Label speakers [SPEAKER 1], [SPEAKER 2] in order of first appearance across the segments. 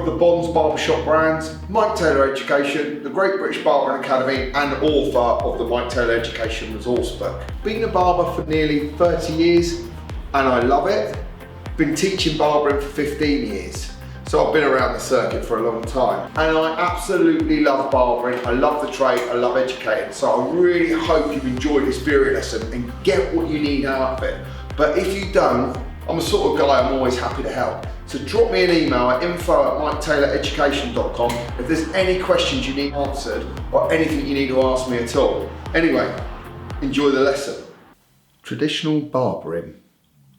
[SPEAKER 1] of the Bonds Barbershop brands, Mike Taylor Education, the Great British Barbering Academy, and author of the Mike Taylor Education Resource Book. Been a barber for nearly 30 years and I love it. Been teaching barbering for 15 years. So I've been around the circuit for a long time. And I absolutely love barbering, I love the trade, I love educating. So I really hope you enjoy this theory lesson and get what you need out of it. But if you don't, I'm the sort of guy I'm always happy to help. So drop me an email at info@miketayloreducation.com if there's any questions you need answered or anything you need to ask me at all. Anyway, enjoy the lesson. Traditional Barbering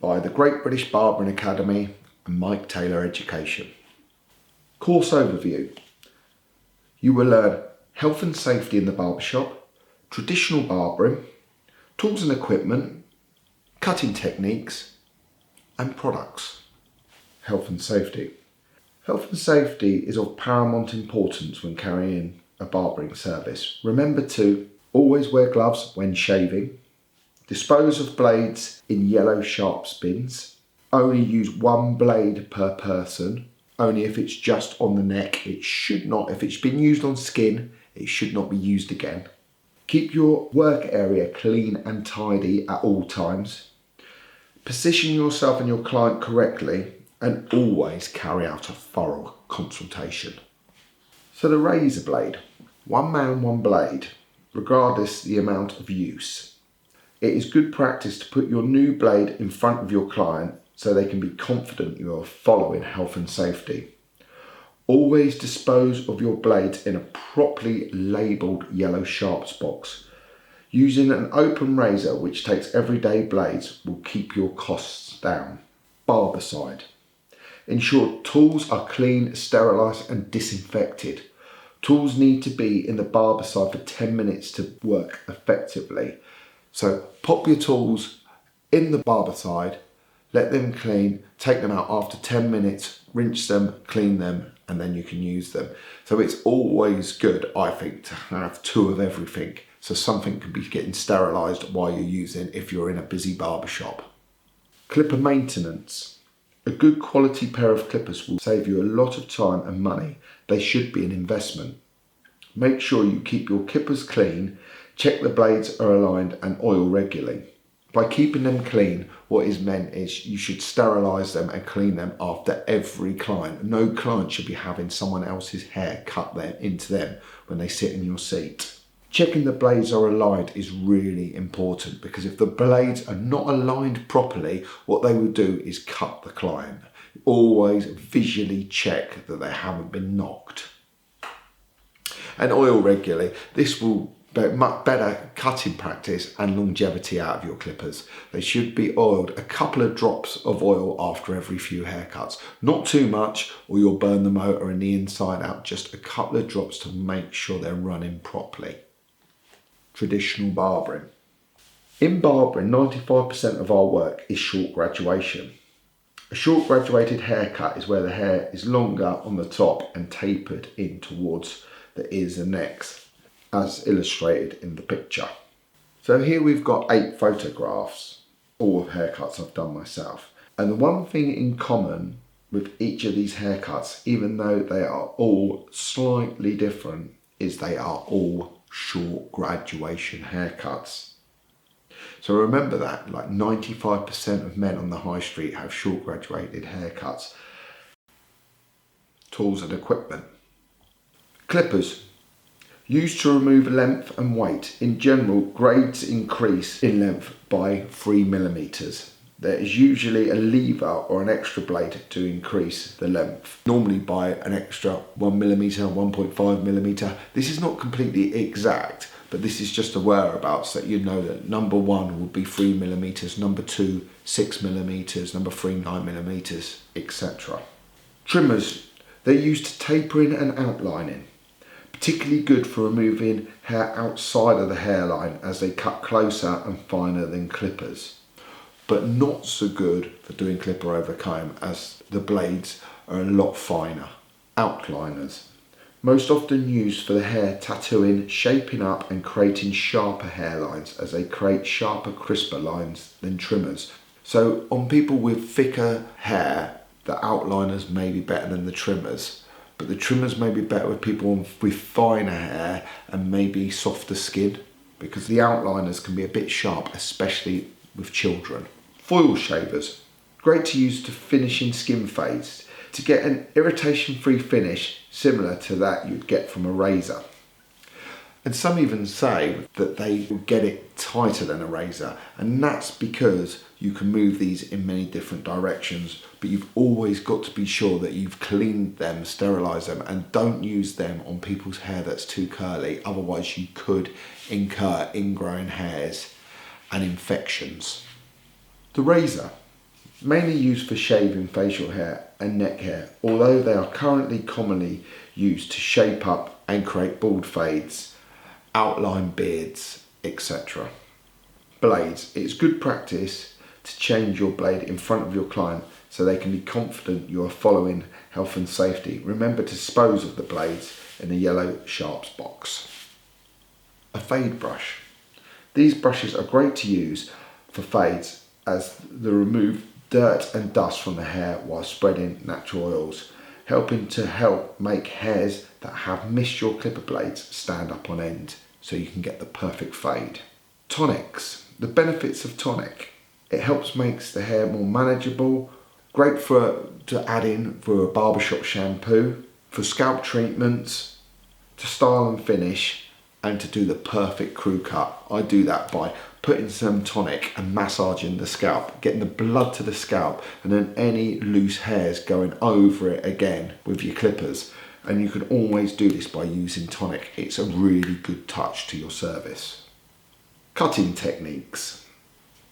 [SPEAKER 1] by the Great British Barbering Academy and Mike Taylor Education. Course overview. You will learn health and safety in the barbershop, traditional barbering, tools and equipment, cutting techniques, and products. Health and safety. Health and safety is of paramount importance when carrying a barbering service. Remember to always wear gloves when shaving, dispose of blades in yellow sharps bins, only use one blade per person, only if it's just on the neck. It should not, if it's been used on skin, it should not be used again. Keep your work area clean and tidy at all times. Position yourself and your client correctly and always carry out a thorough consultation. So the razor blade, one man, one blade, regardless the amount of use. It is good practice to put your new blade in front of your client so they can be confident you are following health and safety. Always dispose of your blades in a properly labelled yellow sharps box. Using an open razor which takes everyday blades will keep your costs down. Barbicide. Ensure tools are clean, sterilised and disinfected. Tools need to be in the barbicide for 10 minutes to work effectively. So pop your tools in the barbicide, let them clean, take them out after 10 minutes, rinse them, clean them, and then you can use them. So it's always good, I think, to have two of everything. So something can be getting sterilised while you're using if you're in a busy barbershop. Clipper maintenance. A good quality pair of clippers will save you a lot of time and money. They should be an investment. Make sure you keep your clippers clean, check the blades are aligned and oil regularly. By keeping them clean, what is meant is you should sterilise them and clean them after every client. No client should be having someone else's hair cut into them when they sit in your seat. Checking the blades are aligned is really important because if the blades are not aligned properly, what they will do is cut the client. Always visually check that they haven't been knocked. And oil regularly. This will be much better cutting practice and longevity out of your clippers. They should be oiled a couple of drops of oil after every few haircuts. Not too much or you'll burn the motor and the inside out. Just a couple of drops to make sure they're running properly. Traditional barbering. In barbering, 95% of our work is short graduation. A short graduated haircut is where the hair is longer on the top and tapered in towards the ears and necks, as illustrated in the picture. So here we've got 8 photographs, all of haircuts I've done myself. And the one thing in common with each of these haircuts, even though they are all slightly different, is they are all short graduation haircuts. So remember that, like 95% of men on the high street have short graduated haircuts. Tools and equipment. Clippers. Used to remove length and weight. In general, grades increase in length by 3 millimeters. There is usually a lever or an extra blade to increase the length, normally by an extra 1 millimeter, 1.5 millimeter. This is not completely exact, but this is just a whereabouts that you know that number 1 would be 3 millimeters, number 2, 6 millimeters, number 3, 9 millimeters, etc. Trimmers. They're used to tapering and outlining. Particularly good for removing hair outside of the hairline as they cut closer and finer than clippers. But not so good for doing clipper over comb as the blades are a lot finer. Outliners. Most often used for the hair tattooing, shaping up and creating sharper hairlines as they create sharper, crisper lines than trimmers. So on people with thicker hair, the outliners may be better than the trimmers. but the trimmers may be better with people with finer hair and maybe softer skin, because the outliners can be a bit sharp, especially with children. Foil shavers, great to use to finish in skin fades, to get an irritation-free finish similar to that you'd get from a razor. And some even say that they will get it tighter than a razor, and that's because you can move these in many different directions, but you've always got to be sure that you've cleaned them, sterilised them, and don't use them on people's hair that's too curly, otherwise you could incur ingrown hairs and infections. The razor, mainly used for shaving facial hair and neck hair, although they are currently commonly used to shape up and create bald fades, outline beards, etc. Blades, it's good practice to change your blade in front of your client so they can be confident you are following health and safety. Remember to dispose of the blades in a yellow sharps box. A fade brush. These brushes are great to use for fades as they remove dirt and dust from the hair while spreading natural oils, helping to make hairs that have missed your clipper blades stand up on end so you can get the perfect fade. Tonics. The benefits of tonic. It helps makes the hair more manageable, great to add in for a barbershop shampoo, for scalp treatments, to style and finish, and to do the perfect crew cut. I do that by putting some tonic and massaging the scalp, getting the blood to the scalp, and then any loose hairs going over it again with your clippers. And you can always do this by using tonic. It's a really good touch to your service. Cutting techniques.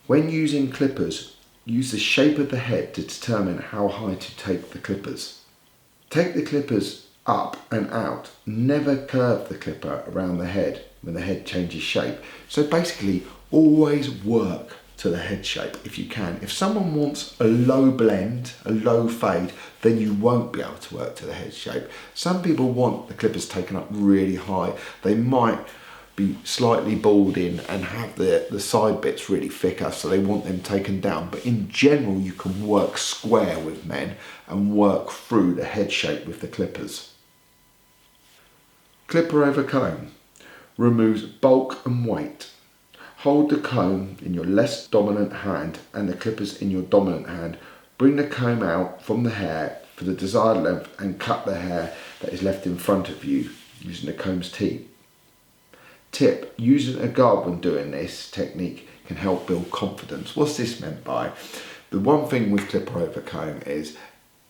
[SPEAKER 1] When using clippers, use the shape of the head to determine how high to take the clippers. Take the clippers up and out. Never curve the clipper around the head when the head changes shape. So basically, always work to the head shape if you can. If someone wants a low blend, a low fade, then you won't be able to work to the head shape. Some people want the clippers taken up really high. They might be slightly balding and have the side bits really thicker, so they want them taken down. But in general, you can work square with men and work through the head shape with the clippers. Clipper over comb removes bulk and weight. Hold the comb in your less dominant hand and the clippers in your dominant hand. Bring the comb out from the hair for the desired length and cut the hair that is left in front of you using the comb's teeth. Tip, using a guard when doing this technique can help build confidence. What's this meant by? The one thing with clipper over comb is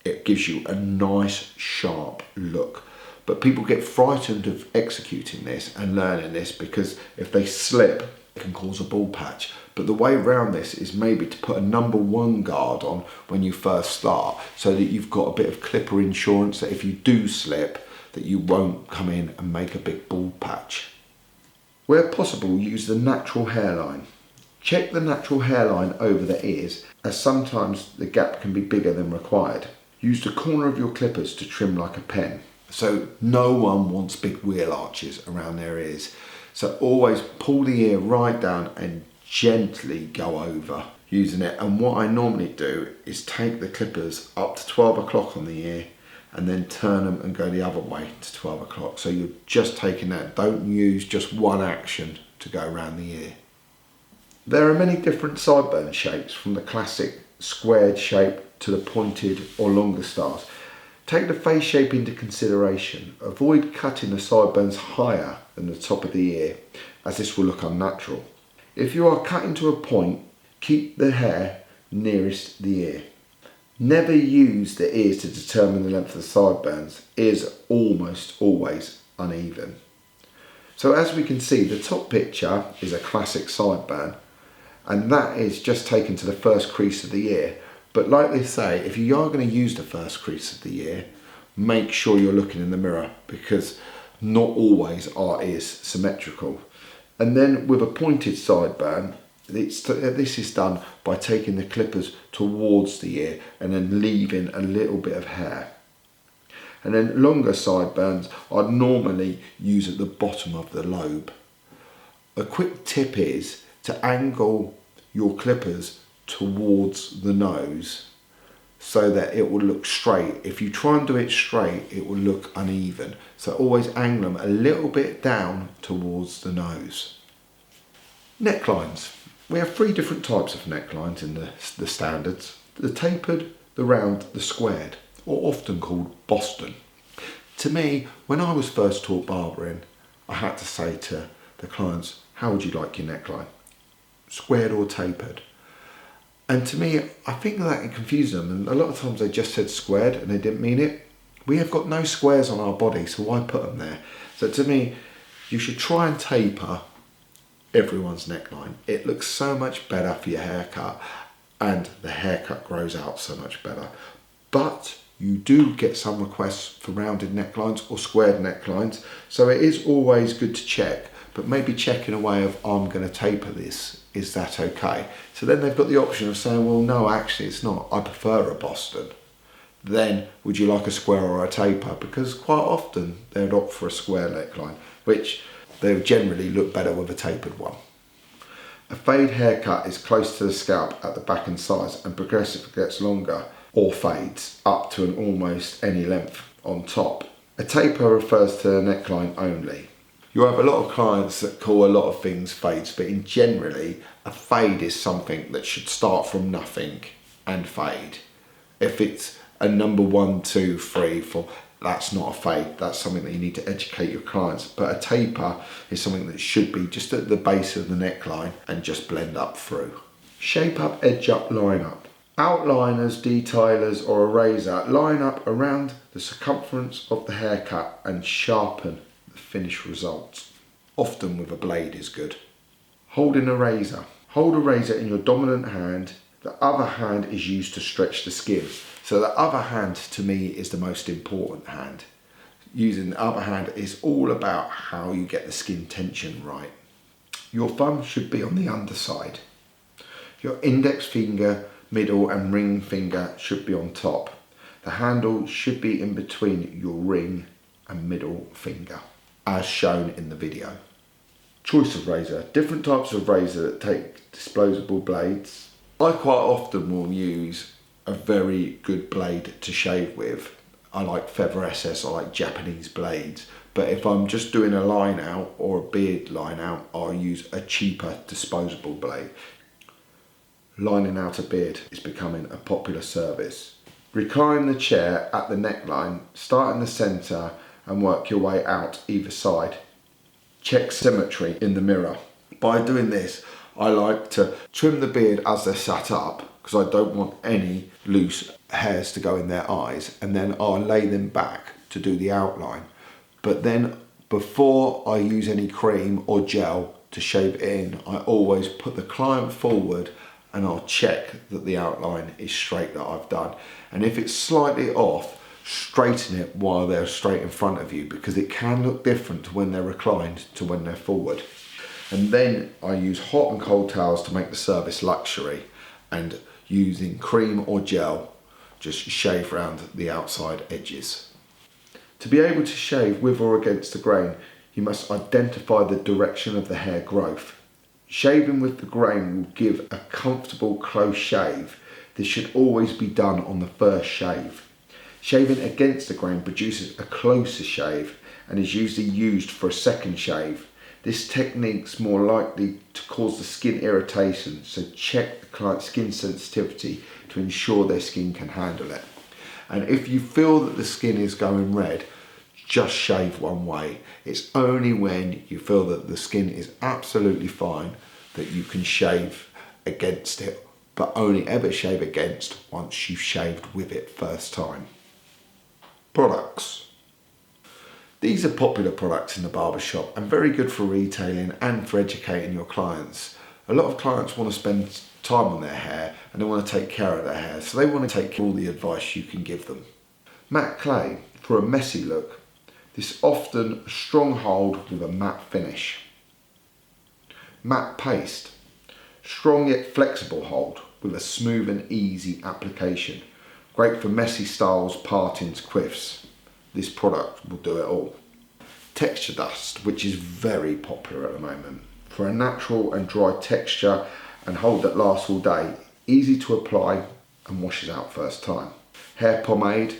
[SPEAKER 1] it gives you a nice sharp look. But people get frightened of executing this and learning this because if they slip, it can cause a bald patch. But the way around this is maybe to put a number 1 guard on when you first start, so that you've got a bit of clipper insurance that if you do slip, that you won't come in and make a big bald patch. Where possible, use the natural hairline. Check the natural hairline over the ears, as sometimes the gap can be bigger than required. Use the corner of your clippers to trim like a pen. So no one wants big wheel arches around their ears. So always pull the ear right down and gently go over using it. And what I normally do is take the clippers up to 12 o'clock on the ear and then turn them and go the other way to 12 o'clock. So you're just taking that. Don't use just one action to go around the ear. There are many different sideburn shapes, from the classic squared shape to the pointed or longer styles. Take the face shape into consideration. Avoid cutting the sideburns higher than the top of the ear, as this will look unnatural. If you are cutting to a point, keep the hair nearest the ear. Never use the ears to determine the length of the sideburns. Ears are almost always uneven. So as we can see, the top picture is a classic sideburn, and that is just taken to the first crease of the ear. But like they say, if you are going to use the first crease of the ear, make sure you're looking in the mirror, because not always are ears symmetrical. And then with a pointed sideburn, this is done by taking the clippers towards the ear and then leaving a little bit of hair. And then longer sideburns I'd normally use at the bottom of the lobe. A quick tip is to angle your clippers towards the nose so that it will look straight. If you try and do it straight, it will look uneven. So always angle them a little bit down towards the nose. Necklines. We have 3 different types of necklines in the standards. The tapered, the round, the squared, or often called Boston. To me, when I was first taught barbering, I had to say to the clients, how would you like your neckline? Squared or tapered? And to me, I think that it confused them, and a lot of times they just said squared and they didn't mean it. We have got no squares on our body, so why put them there? So to me, you should try and taper everyone's neckline. It looks so much better for your haircut, and the haircut grows out so much better. But you do get some requests for rounded necklines or squared necklines, so it is always good to check, but maybe check in a way of, I'm going to taper this, is that okay? So then they've got the option of saying, well, no, actually it's not, I prefer a Boston. Then would you like a square or a taper? Because quite often they'd opt for a square neckline, which they would generally look better with a tapered one. A fade haircut is close to the scalp at the back and sides and progressively gets longer or fades up to an almost any length on top. A taper refers to the neckline only. You have a lot of clients that call a lot of things fades, but in generally, a fade is something that should start from nothing and fade. If it's a number 1, 2, 3, 4, that's not a fade. That's something that you need to educate your clients. But a taper is something that should be just at the base of the neckline and just blend up through. Shape up, edge up, line up. Outliners, detailers or a razor line up around the circumference of the haircut and sharpen the finished results. Often with a blade is good. Holding a razor. Hold a razor in your dominant hand. The other hand is used to stretch the skin. So the other hand to me is the most important hand. Using the other hand is all about how you get the skin tension right. Your thumb should be on the underside. Your index finger, middle and ring finger should be on top. The handle should be in between your ring and middle finger, as shown in the video. Choice of razor. Different types of razor that take disposable blades. I quite often will use a very good blade to shave with. I like Feather SS, I like Japanese blades. But if I'm just doing a line out or a beard line out, I'll use a cheaper disposable blade. Lining out a beard is becoming a popular service. Recline the chair at the neckline, start in the centre and work your way out either side. Check symmetry in the mirror. By doing this, I like to trim the beard as they're sat up because I don't want any loose hairs to go in their eyes, and then I'll lay them back to do the outline. But then before I use any cream or gel to shave it in, I always put the client forward and I'll check that the outline is straight that I've done. And if it's slightly off, straighten it while they're straight in front of you, because it can look different when they're reclined to when they're forward. And then I use hot and cold towels to make the service luxury, and using cream or gel, just shave around the outside edges. To be able to shave with or against the grain, you must identify the direction of the hair growth. Shaving with the grain will give a comfortable close shave. This should always be done on the first shave. Shaving against the grain produces a closer shave and is usually used for a second shave. This technique's more likely to cause the skin irritation, so check the client's skin sensitivity to ensure their skin can handle it. And if you feel that the skin is going red, just shave one way. It's only when you feel that the skin is absolutely fine that you can shave against it, but only ever shave against once you've shaved with it first time. Products. These are popular products in the barbershop and very good for retailing and for educating your clients. A lot of clients want to spend time on their hair and they want to take care of their hair, so they want to take all the advice you can give them. Matte clay for a messy look. This often a strong hold with a matte finish. Matte paste. Strong yet flexible hold with a smooth and easy application. Great for messy styles, partings, quiffs. This product will do it all. Texture dust, which is very popular at the moment. For a natural and dry texture and hold that lasts all day. Easy to apply, and washes out first time. Hair pomade,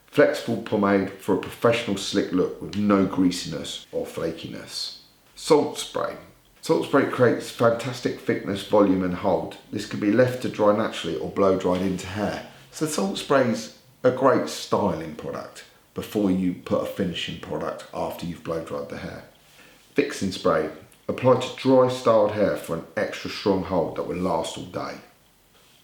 [SPEAKER 1] flexible pomade for a professional slick look with no greasiness or flakiness. Salt spray. Salt spray creates fantastic thickness, volume and hold. This can be left to dry naturally or blow dried into hair. So salt spray's a great styling product before you put a finishing product after you've blow dried the hair. Fixing spray. Apply to dry styled hair for an extra strong hold that will last all day.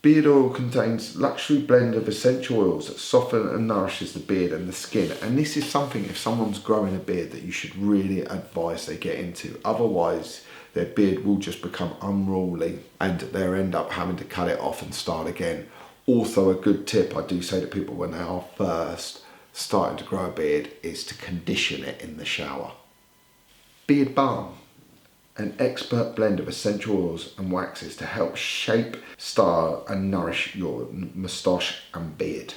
[SPEAKER 1] Beard oil contains luxury blend of essential oils that soften and nourishes the beard and the skin, and this is something, if someone's growing a beard, that you should really advise they get into. Otherwise their beard will just become unruly and they'll end up having to cut it off and start again. Also, a good tip I do say to people when they are first starting to grow a beard is to condition it in the shower. Beard balm. An expert blend of essential oils and waxes to help shape, style and nourish your moustache and beard.